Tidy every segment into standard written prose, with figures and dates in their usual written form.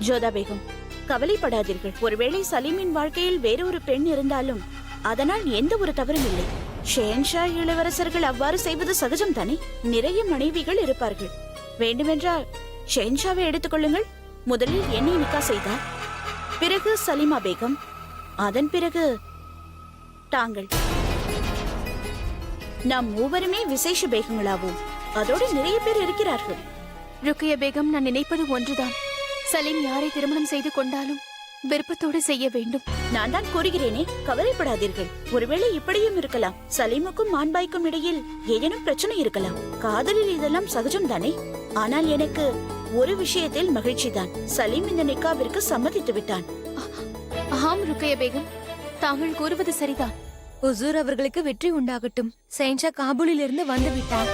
ஜோதா பேகம், கவலைப்படாதீர்கள். ஒருவேளை சலீமின் வாழ்க்கையில் வேறொரு பெண் இருந்தாலும் அதனால் எந்த ஒரு தவறும் இல்லை. ஷேன்ஷா இளவரசர்கள் அவ்வாறு செய்வது சகஜம் தானே. நிறைய மனைவிகள் இருப்பார்கள். வேண்டுமென்றால் ஷேன்ஷாவை எடுத்துக்கொள்ளுங்கள். முதலில் என்னை நிக்கா செய்தார், பிறகு சலீமா பேகம், அதன் பிறகு தாங்கள். நாம் மூவருமே விசேஷ பேகங்களாவோம். அதோடு நிறைய பேர் இருக்கிறார்கள். ருக்கையா பேகம், நான் நினைப்பது ஒன்றுதான். சலீம் யாரை திருமணம் செய்து கொண்டாலும் விருப்பத்தோடு செய்ய வேண்டும். நான் தான் கூறுகிறேனே, கவலைப்படாதீர்கள். ஒருவேளை இப்படியும் இருக்கலாம். சலீமுக்கும் மான்பாய்க்கும் இடையில் ஏதேனும் பிரச்சனை இருக்கலாம். காதலில் இதெல்லாம் சகஜம் தானே. ஆனால் எனக்கு ஒரு விஷயத்தில் மகிழ்ச்சி தான். சலீம் இந்த நிக்காவிற்கு சம்மதித்து விட்டான். ஆம் ருக்கையா பேகம், தாங்கள் கூறுவது சரிதான். ஹுசூர் அவர்களுக்கு வெற்றி உண்டாகட்டும். ஷேன்ஷா காபூலில் இருந்து வந்து விட்டார்.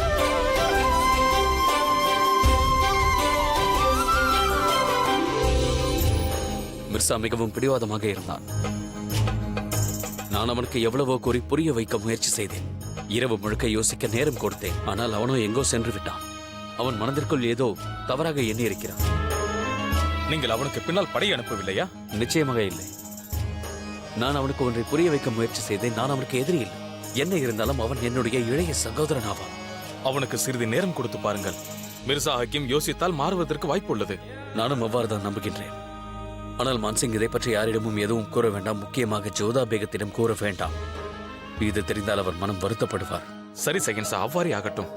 மிர்சா மிகவும் பிடிவாதமாக இருந்தான். நான் அவனுக்கு எவ்வளவோ கூறி புரிய வைக்க முயற்சி செய்தேன். இரவு முழுக்க யோசிக்க நேரம் கொடுத்தேன். ஆனால் அவனோ எங்கோ சென்று விட்டான். அவன் மனதிற்குள் ஏதோ தவறாக எண்ணி இருக்கிறான். நீங்கள் அவனுக்கு பின்னால் படை அனுப்பவில்லையா? நிச்சயமாக இல்லை. நான் அவனுக்கு ஒன்றை புரிய வைக்க முயற்சி செய்தேன். நான் அவனுக்கு எதிரி இல்லை. என்ன இருந்தாலும் அவன் என்னுடைய இளைய சகோதரன் ஆவான். அவனுக்கு சிறிது நேரம் கொடுத்து பாருங்கள். மிர்சா ஹக்கீம் யோசித்தால் மாறுவதற்கு வாய்ப்பு உள்ளது. நானும் அவ்வாறு தான் நம்புகின்றேன். ஆனால் மான்சிங் இதை பற்றி யாரிடமும் எதுவும் கூற வேண்டாம். முக்கியமாக ஜோதா பேகத்திடம் கூற வேண்டாம். இது தெரிந்தால் அவர் மனம் வருத்தப்படுவார். சரி சகின்சா, அவ்வாறே ஆகட்டும்.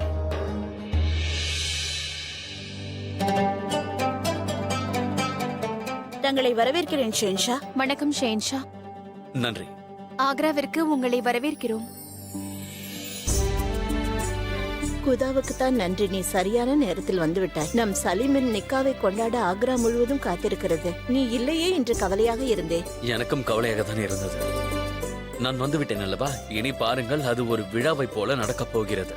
தங்களை வரவேற்கிறேன் ஷேன்ஷா. வணக்கம் ஷேன்ஷா. நன்றி. ஆக்ராவிற்கு உங்களை வரவேற்கிறோம். குதாவுக்கு தான் நன்றி. நீ சரியான நேரத்தில் வந்து விட்டாய். நம் சலீமின் நிக்காவை கொண்டாட ஆக்ரா முழுவதும் காத்திருக்கிறது. நீ இல்லையே என்று கவலையாக இருந்தேன். எனக்கும் கவலையாக தான் இருந்தது. நான் வந்துவிட்டேன் அல்லவா? இனி பாருங்கள், அது ஒரு விழாவை போல நடக்கப் போகிறது.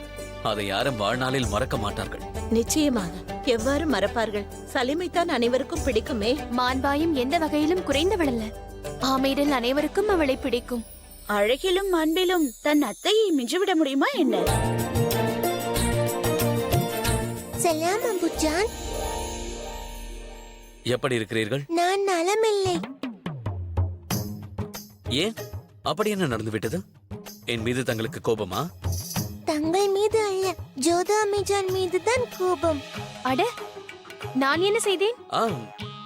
அதை யாரும் வாழ்நாளில் மறக்க மாட்டார்கள். நிச்சயமாக. எவ்வாறு மறப்பார்கள்? சலீமைத்தான் அனைவருக்கும் பிடிக்குமே. மான்பாயும் எந்த வகையிலும் குறைந்தவளல்ல. ஆமீரில் அனைவருக்கும் அவளை பிடிக்கும். அழகிலும் அன்பிலும் தன் அத்தையை மிஞ்சிவிட முடியுமா என்ன? சலாம் அம்புஜான். எப்படி இருக்கிறீர்கள்? நான் நலமில்லை. ஏன்? அப்படி என்ன நடந்து விட்டது? என் மீது தங்களுக்கு கோபமா? தங்கள் மீது அல்ல, ஜோதா அமிஜான் மீது தான் கோபம். அட, நான் என்ன செய்தேன்?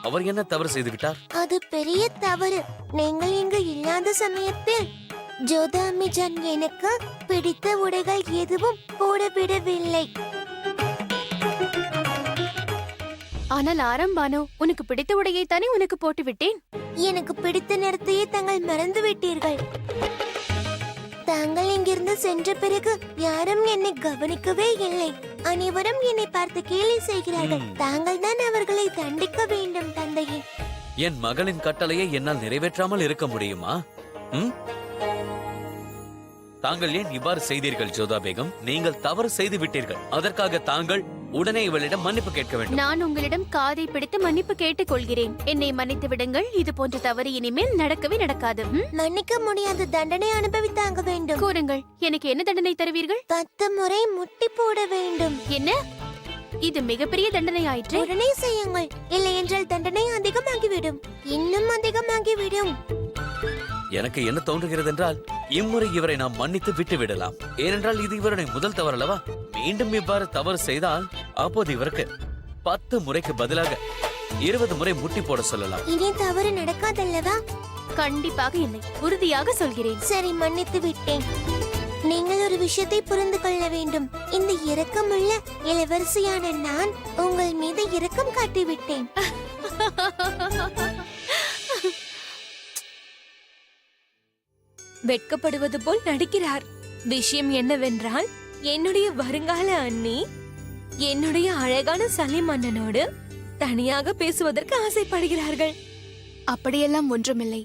அவர் என்ன தவறு செய்து விட்டார்? அது பெரிய தவறு. நீங்கள் இங்கு இல்லாத சமயத்தில் ஜோதா அமிஜான் எனக்கு பிடித்த உடைகள் எதுவும் போடவிடவில்லை. ஆனால் ஆரம்பானோ, உனக்கு பிடித்த உடையை தானே உனக்கு போட்டு விட்டேன். எனக்கு பிடித்த நேரத்தையே தாங்கள் மறந்து விட்டீர்கள். தாங்கள் இங்கிருந்து சென்ற பிறகு யாரும் என்னை கவனிக்கவே இல்லை. அனைவரும் என்னை பார்த்து கேலி செய்கிறார்கள். தாங்கள் தான் அவர்களை தண்டிக்க வேண்டும் தந்தையே. என் மகளின் கட்டளையை என்னால் நிறைவேற்றாமல் இருக்க முடியுமா? தாங்கள் ஏன் இவ்வாறு செய்தீர்கள் ஜோதா பேகம்? நீங்கள் தவறு செய்து விட்டீர்கள். அதற்காக தாங்கள் உடனே இவளிடம் மன்னிப்பு கேட்க வேண்டும். நான் உங்களிடம் காதை பிடித்து மன்னிப்பு கேட்டுக் கொள்கிறேன். என்னை மன்னித்து விடுங்கள். இது போன்ற தவறு இனிமேல் நடக்கவே நடக்காது. மன்னிக்க முடியாத தண்டனை அனுபவித்தாங்க வேண்டும். கூறுங்கள், எனக்கு என்ன தண்டனை தருவீர்கள்? 10 முறை முட்டி போட வேண்டும். என்ன? இது மிகப்பெரிய தண்டனை ஆயிற்று. உடனே செய்யுங்கள், இல்லை என்றால் தண்டனை அதிகமாகிவிடும். இன்னும் அதிகமாகிவிடும். எனக்கு என்ன தோன்றுகிறது என்றால், இம்முறை இவரை நாம் மன்னித்து விட்டு விடலாம். ஏனென்றால் இது இவருடைய முதல் தவறு அல்லவா? மீண்டும் இவ்வாறு தவறு செய்தால் அப்போது இவருக்கு 10 முறைக்கு பதிலாக 20 முறை முட்டி போட சொல்லலாம். இனி தவறு நடக்காதல்லவா? கண்டிப்பாக இல்லை, உறுதியாக சொல்கிறேன். சரி, மன்னித்து விட்டேன். நீங்கள் ஒரு விஷயத்தை புரிந்து கொள்ள வேண்டும். இந்த இரக்கமுள்ள இளவரசியான நான் உங்கள் மீது இரக்கம் காட்டிவிட்டேன். வெட்கப்படுவது போல் நடிக்கிறார். விஷயம் என்னவென்றால், என்னுடைய வருங்கால அண்ணி என்னுடைய அழகான சலீம் அண்ணனோடு தனியாக பேசுவதற்கு ஆசைப்படுகிறார்கள். அப்படியெல்லாம் ஒன்றுமில்லை.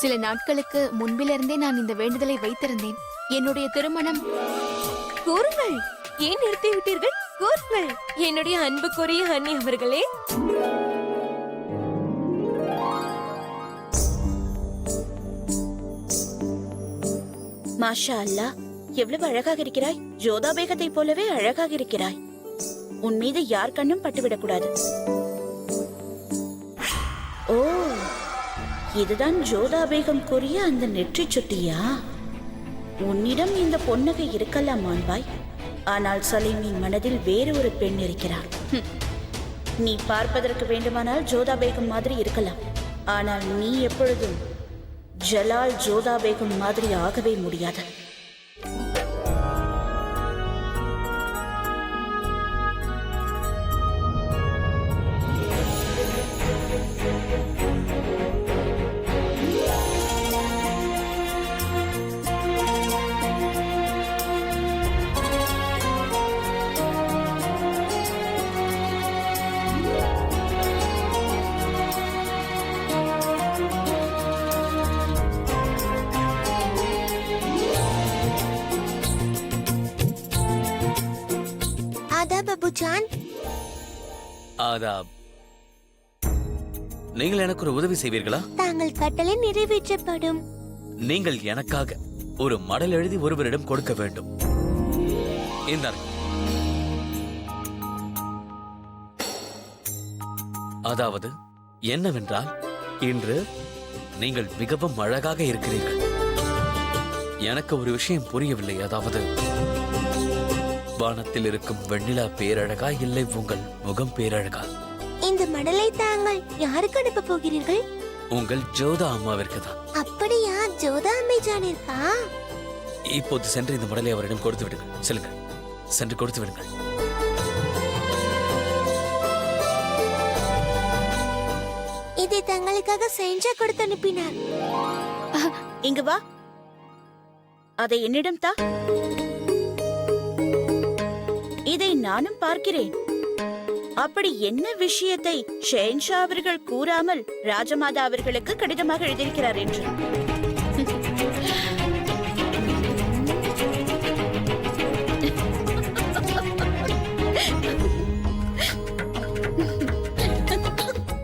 சில நாட்களுக்கு முன்பிலிருந்தே நான் இந்த வேண்டுதலை வைத்திருந்தேன். என்னுடைய திருமணம். கூறுங்கள், ஏன் நிறுத்தி விட்டீர்கள்? கூறுங்கள் என்னுடைய அன்புக்குரிய அண்ணி அவர்களே. மாஷா அல்லாஹ், எவ்வளவு அழகாக இருக்கிறாய். ஜோதா பேகத்தை போலவே அழகாக இருக்கிறாய். உன் மீது யார் கண்ணும் பட்டுவிடக் கூடாது. இதுதான் ஜோதா பேகம் கூறிய அந்த நெற்றி சுட்டியா? உன்னிடம் இந்த பொன்னகை இருக்கலாம் மான்பாய், ஆனால் சலீமின் மனதில் வேறு ஒரு பெண் இருக்கிறாள். நீ பார்ப்பதற்கு வேண்டுமானால் ஜோதா பேகம் மாதிரி இருக்கலாம், ஆனால் நீ எப்பொழுதும் ஜலால் ஜோதா பேகம் மாதிரி ஆகவே முடியாது. பபுஜான், ஆதாப். நீங்கள் எனக்கு ஒரு உதவி செய்வீர்களா? தாங்கள் கட்டளை நிறைவேற்றப்படும். நீங்கள் எனக்காக ஒரு மடல் எழுதி ஒருவரிடம் கொடுக்க வேண்டும். இந்தார். அதாவது என்னவென்றால், இன்று நீங்கள் மிகவும் அழகாக இருக்கிறீர்கள். எனக்கு ஒரு விஷயம் புரியவில்லை. அதாவது வானத்தில் இருக்கும் வெண்ணிலா பேரழகா, இல்லை உங்கள் முகம் பேரழகா? இந்த மடலை தாங்கள் யாருக்கு அனுப்ப போகிறீர்கள்? உங்கள் ஜோதா அம்மாவிற்கு தான். அப்படியா? ஜோதா அம்மைஜானிற்கா? இப்போது சென்று இந்த மடலை அவரிடம் கொடுத்து விடுங்கள். செல்லுங்கள், சென்று கொடுத்து விடுங்கள். இதை தங்களுக்காக செஞ்சா கொடுத்து அனுப்பினார். இங்கு வா, அதை என்னிடம் தா. இதை நானும் பார்க்கிறேன். அப்படி என்ன விஷயத்தை ஷெஹன்ஷா அவர்கள் கூறாமல் ராஜமாதா அவர்களுக்கு கடிதமாக எழுதியிருக்கிறார் என்று.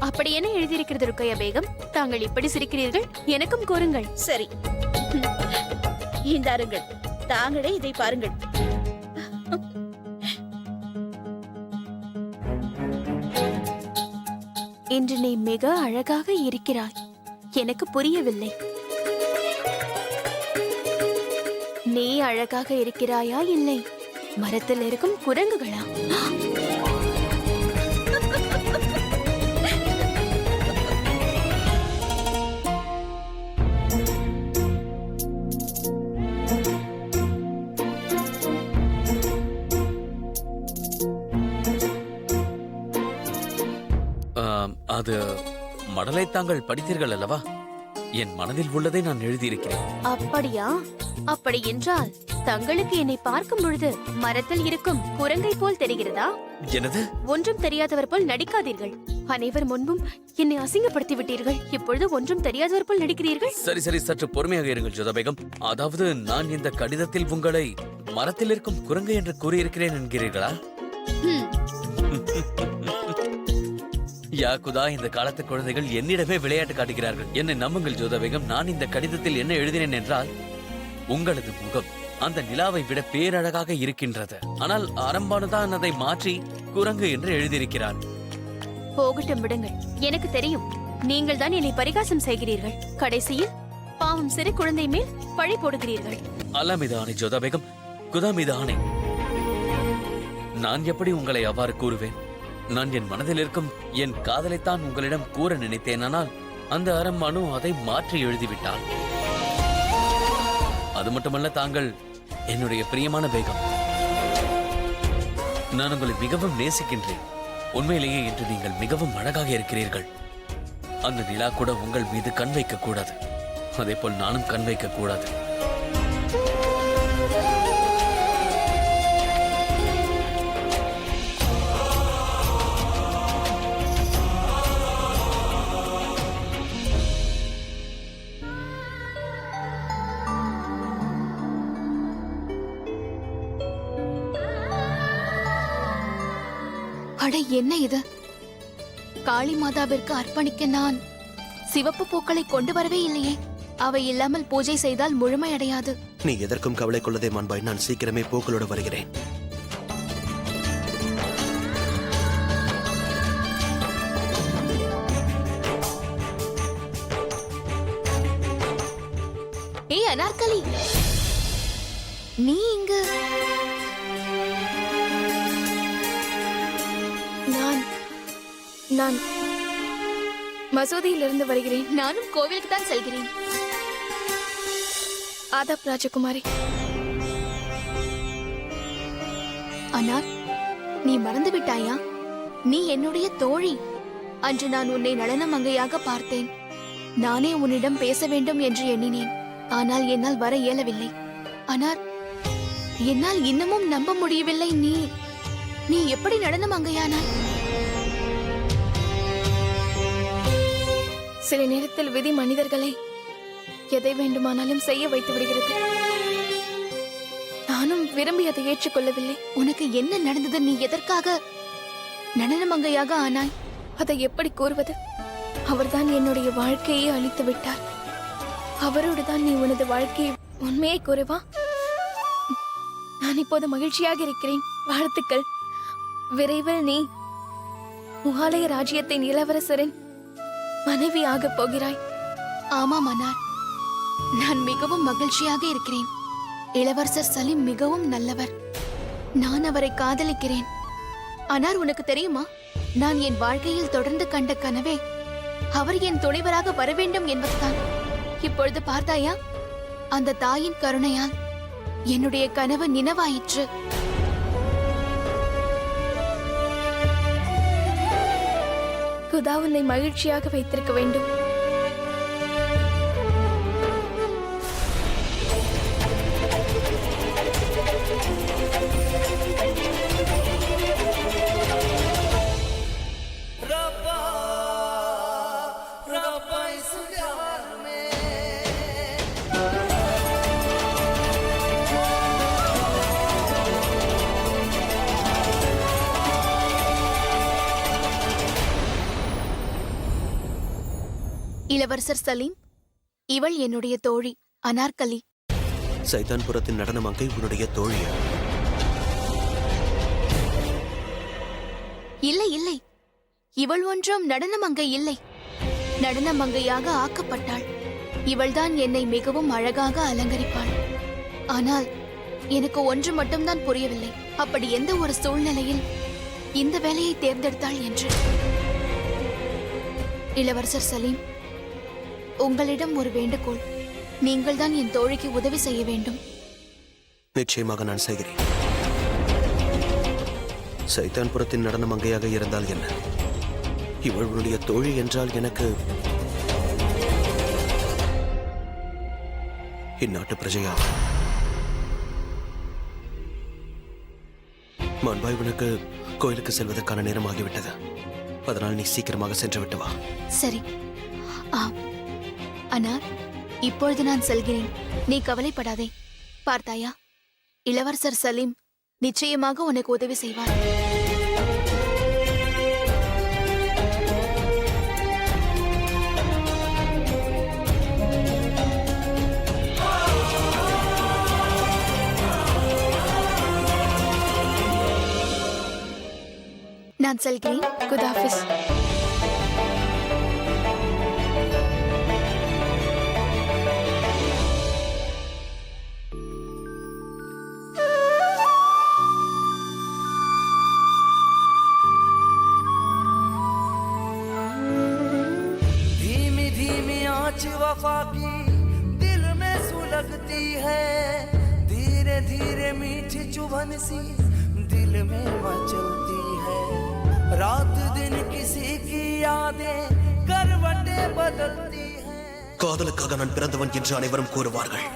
அப்படி என்ன எழுதியிருக்கிறது ருக்கையா பேகம்? தாங்கள் இப்படி சிரிக்கிறீர்கள், எனக்கும் கூறுங்கள். சரி, இந்தாருங்கள், தாங்களே இதை பாருங்கள். இன்று நீ மிக அழகாக இருக்கிறாய். எனக்கு புரியவில்லை, நீ அழகாக இருக்கிறாயா இல்லை மரத்தில் இருக்கும் குரங்குகளா? அது மடலை தாங்கள் படித்தீர்கள் அல்லவா? என் மனதில் உள்ளதை நான் எழுதியிருக்கிறேன். அப்படியா? அப்படி என்றால் தங்களுக்கு என்னை பார்க்கும் பொழுது மரத்தில் இருக்கும் குரங்கை போல் தெரிகிறதா? எனது ஒன்றும் தெரியாதவர் போல் நடிக்காதீர்கள். அனைவர் முன்பும் என்னை அசிங்கப்படுத்தி விட்டீர்கள். இப்பொழுது ஒன்றும் தெரியாதவர் போல் நடிக்கிறீர்கள். சரி சரி, சற்று பொறுமையாக இருங்கள் ஜோதா பேகம். அதாவது நான் இந்த கடிதத்தில் உங்களை மரத்தில் இருக்கும் குரங்கு என்று கூறியிருக்கிறேன் என்கிறீர்களா? யாக்குதா, இந்த காலத்து குழந்தைகள் என்னிடமே விளையாட்டு காட்டுகிறார்கள். என்னை நம்புங்கள் ஜோதா பேகம், நான் இந்த கடிதத்தில் என்ன எழுதினேன் என்றால், உங்களது முகம் அந்த நிலாவை விட பேரழகாக இருக்கின்றது. ஆனால் அரம்பானுதான் அதை மாற்றி குரங்கு என்று எழுதியிருக்கிறார். போகட்டும், விடுங்கள். எனக்கு தெரியும், நீங்கள் தான் என்னை பரிகாசம் செய்கிறீர்கள். கடைசியில் பாவம் சிறு குழந்தை மேல் பழி போடுகிறீர்கள். அல்லா மீது ஆணை ஜோதா பேகம், குதா மீது ஆணை. நான் எப்படி உங்களை அவ்வாறு கூறுவேன்? நான் என் மனதில் இருக்கும் என் காதலைத்தான் உங்களிடம் கூற நினைத்தேன். ஆனால் அந்த அரம்பானு அதை மாற்றி எழுதிவிட்டாள். அது மட்டுமல்ல, தாங்கள் என்னுடைய பிரியமான பேகம், நான் உங்களை மிகவும் நேசிக்கின்றேன். உண்மையிலேயே இன்று நீங்கள் மிகவும் அழகாக இருக்கிறீர்கள். அந்த நிலா கூட உங்கள் மீது கண் வைக்க கூடாது, அதே போல் நானும் கண் வைக்க கூடாது. அட, என்ன இது? காளி மாதாவிற்கு அர்ப்பணிக்க நான் சிவப்பு பூக்களை கொண்டு வரவே இல்லையே. அவை இல்லாமல் பூஜை செய்தால் முழுமையடையாது. நீ எதற்கும் கவலை கொள்ளதே மான்பாய், நான் சீக்கிரமே பூக்களோடு வருகிறேன். ஏய் அனார்கலி, நீ இங்கு? நான் மசூதியிலிருந்து வருகிறேன். நானும் கோவிலுக்கு தான் செல்கிறேன். ஆதாப் ராஜகுமாரி. அனார், நீ மறந்து விட்டாயா? நீ என்னுடைய தோழி. அன்று நான் உன்னை நடன மங்கையாக பார்த்தேன். நானே உன்னிடம் பேச வேண்டும் என்று எண்ணினேன். ஆனால் என்னால் வர இயலவில்லை. அனார், என்னால் இன்னமும் நம்ப முடியவில்லை. நீ எப்படி நடன மங்கையானாய்? சில நேரத்தில் விதி மனிதர்களை எதை வேண்டுமானாலும் செய்ய வைத்து விடுகிறது. நானும் விரும்பி அதை ஏற்றுக்கொள்ளவில்லை. உனக்கு என்ன நடந்தது? நீ எதற்காக நடன மங்கையாக ஆனாய்? அதை எப்படி கூறுவது? அவர்தான் என்னுடைய வாழ்க்கையை அழித்து விட்டார். அவரோடு தான் நீ உனது வாழ்க்கையை உண்மையை கூறுவா? நான் இப்போது மகிழ்ச்சியாக இருக்கிறேன். வாழ்த்துக்கள். விரைவில் நீ முகாலய ராஜ்யத்தின் இளவரசரின் மனைவி ஆகப் போகிறாய். ஆமாம் அனார், நான் மிகவும் மகிழ்ச்சியாக இருக்கிறேன். இளவரசர் சலீம் மிகவும் நல்லவர். நான் அவரை காதலிக்கிறேன். அனார், உனக்கு தெரியுமா, நான் என் வாழ்க்கையில் தொடர்ந்து கண்ட கனவே அவர் என் துணைவராக வர வேண்டும் என்பதுதான். இப்பொழுது பார்த்தாயா, அந்த தாயின் கருணையால் என்னுடைய கனவு நினைவாயிற்று. குதா உன்னை மகிழ்ச்சியாக வைத்திருக்க வேண்டும். இளவரசர் சலீம், இவள் என்னுடைய தோழி அனார்கலி. சைதான்புரத்தின் நடன மங்கை உன்னுடைய தோழியா? இல்லை இல்லை, இவள் ஒன்றும் நடன மங்கை இல்லை. நடன மங்கையாக ஆக்கப்பட்டாள். இவள்தான் என்னை மிகவும் அழகாக அலங்கரிப்பாள். ஆனால் எனக்கு ஒன்று மட்டும்தான் புரியவில்லை, அப்படி எந்த ஒரு சூழ்நிலையில் இந்த வேலையை தேர்ந்தெடுத்தாள் என்று. இளவரசர் சலீம், உங்களிடம் ஒரு வேண்டுகோள். நீங்கள் தான் என் தோழிக்கு உதவி செய்ய வேண்டும். நிச்சயமாக நான் செய்கிறேன். சைதான்புரத்தின் நடன மங்கையாக இருந்தால் என்ன, இவள் உன்னுடைய தோழி என்றால் எனக்கு இந்நாட்டு பிரஜையா? மான்பாய், உனக்கு கோயிலுக்கு செல்வதற்கான நேரம் ஆகிவிட்டது. அதனால் நீ சீக்கிரமாக சென்று விட்டு வா. சரி. அனார், இப்பொழுது நான் செல்கிறேன். நீ கவலைப்படாதே. பார்த்தாயா, இளவரசர் சலீம் நிச்சயமாக உனக்கு உதவி செய்வார். நான் செல்கிறேன். குதாஃபிஸ். वफा की दिल में सुलगती है, धीरे धीरे मीठी चुभन सी दिल में मचलती है। रात दिन किसी की यादें करवटें बदलती है। காதலுக்காக நான் பிறந்தவன் என்று அனைவரும் கூறுவார்கள்.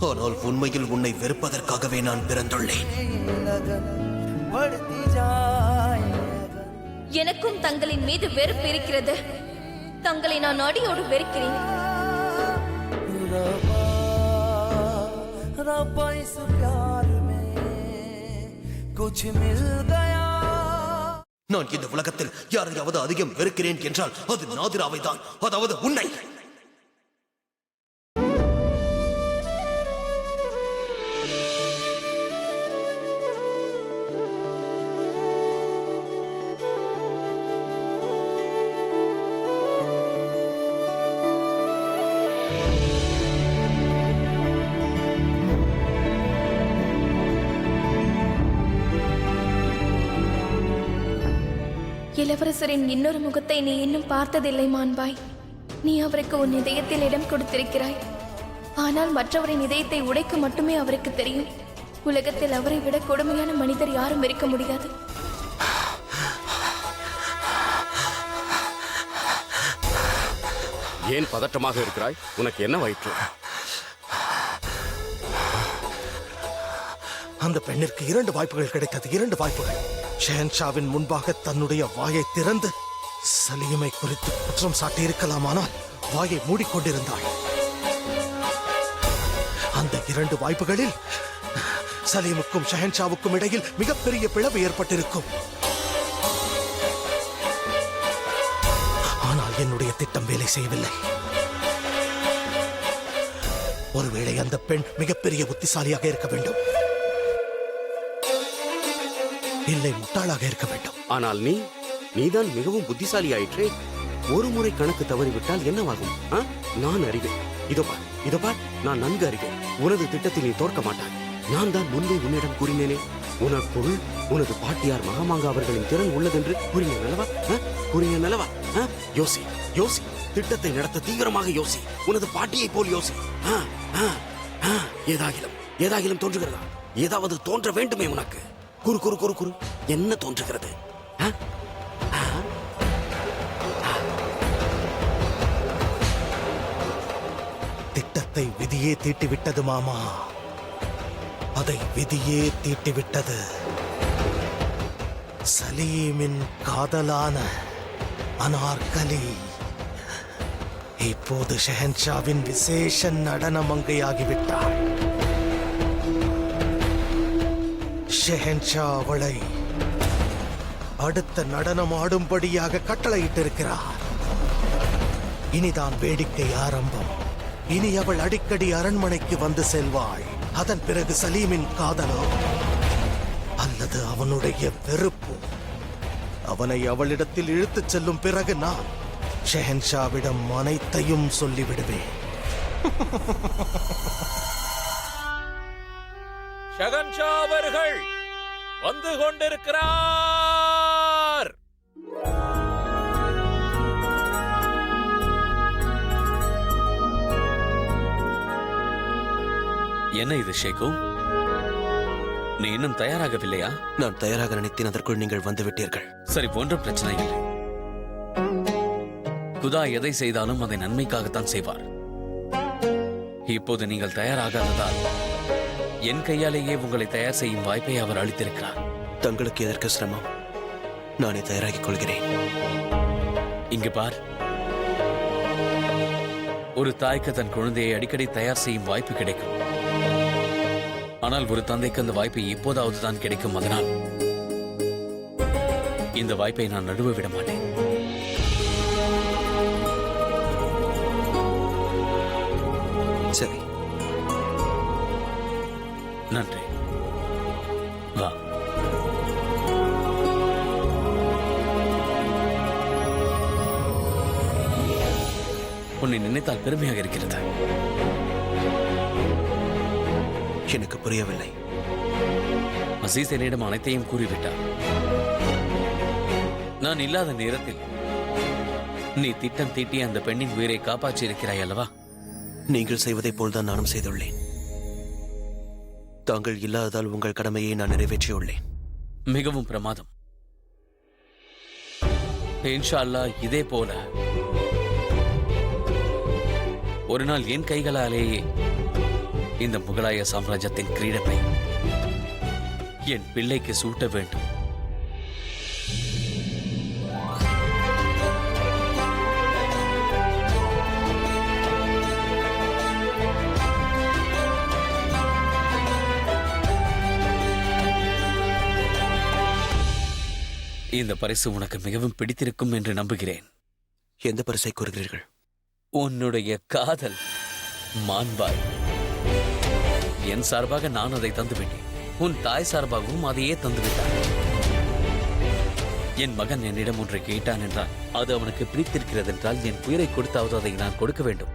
ஆனால் உண்மையில் உன்னை வெறுப்பதற்காகவே நான் பிறந்துள்ளேன். எனக்கும் தங்களின் மீது வெறுப்பு இருக்கிறது. தங்களை நான் அடியோடு வெறுக்கிறேன். நான் இந்த உலகத்தில் யாரையாவது அதிகம் வெறுக்கிறேன் என்றால் அது நாதிராவை தான், அதாவது உன்னை. இளவரசரின் இன்னொரு முகத்தை நீ இன்னும் பார்த்ததில்லை மான்பாய். நீ அவருக்கு உன் இதயத்தில் இடம் கொடுத்திருக்கிறாய். ஆனால் மற்றவரின் இதயத்தை உடைக்க மட்டுமே அவருக்கு தெரியும். உலகத்தில் அவரை விட கொடுமையான மனிதர் யாரும் இருக்க முடியாது. ஏன் பதற்றமாக இருக்கிறாய்? உனக்கு என்ன வயிற்று? அந்த பெண்ணிற்கு 2 வாய்ப்புகள் கிடைத்தது. 2 வாய்ப்புகள். ஷெஹன்ஷாவின் முன்பாக தன்னுடைய வாயை திறந்து சலீமை குறித்து குற்றம் சாட்டி இருக்கலாமானால் வாயை மூடிக்கொண்டிருந்தாள். அந்த 2 வாய்ப்புகளில் சலீமுக்கும் ஷெஹன்ஷாவுக்கும் இடையில் மிகப்பெரிய பிளவு ஏற்பட்டிருக்கும். ஆனால் என்னுடைய திட்டம் வேலை செய்யவில்லை. ஒருவேளை அந்த பெண் மிகப்பெரிய புத்திசாலியாக இருக்க வேண்டும், இல்லை முட்டாளாக இருக்க வேண்டும். ஆனால் நீதான் மிகவும் புத்திசாலி ஆயிற்றே. ஒரு முறை கணக்கு தவறிவிட்டால் என்னவாகும்? நான் அறிவேன். இதோ பார், நான் நன்கு அறிவேன். உனது திட்டத்தை நீ தோற்க மாட்டாய். நான் தான் முன்பே உன்னிடம் கூறினேனே, உனக்குள் உனது பாட்டியார் மகாமாங்கா அவர்களின் திறன் உள்ளதென்று கூறினேன் அல்லவா? யோசி, திட்டத்தை நடத்த தீவிரமாக யோசி. உனது பாட்டியை போல் யோசி. ஏதாகிலும் தோன்றுகிறதா? ஏதாவது தோன்ற வேண்டுமே உனக்கு. குறு என்ன தோன்றுகிறது? திட்டத்தை விதியே தீட்டிவிட்டது மாமா. அதை விதியே தீட்டிவிட்டது. சலீமின் காதலான அனார்கலி இப்போது ஷெஹன்ஷாவின் விசேஷ நடன மங்கையாகிவிட்டாள். ஷெஹன்ஷா அவளை அடுத்த நடனம் ஆடும்படியாக கட்டளையிட்டிருக்கிறார். இனிதான் வேடிக்கை ஆரம்பம். இனி அவள் அடிக்கடி அரண்மனைக்கு வந்து செல்வாள். அதன் பிறகு சலீமின் காதலோ அல்லது அவனுடைய வெறுப்பு அவனை அவளிடத்தில் இழுத்துச் செல்லும். பிறகு நான் ஷெஹன்ஷாவிடம் அனைத்தையும் சொல்லிவிடுவேன். ஷெஹன்ஷா அவர்கள் வந்து கொண்டிருக்கிறார். என்ன இது ஷேகு? நீ இன்னும் தயாராகவில்லையா? நான் தயாராக நினைத்தேன், அதற்குள் நீங்கள் வந்துவிட்டீர்கள். சரி, ஒன்றும் பிரச்சனை இல்லை. குதா எதை செய்தாலும் அதை நன்மைக்காகத்தான் செய்வார். இப்போது நீங்கள் தயாராகாததால் என் கையாலேயே உங்களை தயார் செய்யும் வாய்ப்பை அவர் அளித்திருக்கிறார். தங்களுக்கு எதற்கு சிரமம்? நானே தயாராகிக் கொள்கிறேன். இங்கு பார், ஒரு தாய்க்கு தன் குழந்தையை அடிக்கடி தயார் செய்யும் வாய்ப்பு கிடைக்கும். ஆனால் ஒரு தந்தைக்கு அந்த வாய்ப்பு இப்போதாவது தான் கிடைக்கும். அதனால் இந்த வாய்ப்பை நான் நடுவ விட மாட்டேன். சரி, நன்றி. வா. உன்னை நினைத்தால் பெருமையாக இருக்கிறது. எனக்கு புரியவில்லை. அசீஸ் என்னிடம் அனைத்தையும் கூறிவிட்டார். நான் இல்லாத நேரத்தில் நீ திட்டம் தீட்டி அந்த பெண்ணின் உயிரை காப்பாற்றி இருக்கிறாய் அல்லவா? நீங்கள் செய்வதைப் போல்தான் நானும் செய்துள்ளேன். தாங்கள் இல்லாததால் உங்கள் கடமையை நான் நிறைவேற்றியுள்ளேன். மிகவும் பிரமாதம். இன்ஷா அல்லாஹ் இதே போல ஒரு நாள் என் கைகளாலேயே இந்த முகலாய சாம்ராஜ்யத்தின் கிரீடத்தை என் பிள்ளைக்கு சூட்ட வேண்டும். இந்த பரிசு உனக்கு மிகவும் பிடித்திருக்கும் என்று நம்புகிறேன். எந்த பரிசை கூறுகிறீர்கள்? உன்னுடைய காதல் மான்பாய். என் சார்பாக நான் அதை தந்துவிட்டேன். உன் தாய் சார்பாகவும் அதையே தந்துவிட்டான். என் மகன் என்னிடம் ஒன்றை கேட்டான் என்றால் அது அவனுக்கு பிடித்திருக்கிறது என்றால் என் உயிரை கொடுத்தாவது அதை நான் கொடுக்க வேண்டும்.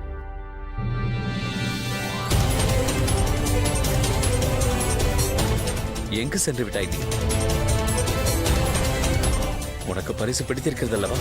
எங்கு சென்று விட்டாய் நீ? உனக்கு பரிசு பிடித்திருக்கிறது அல்லவா?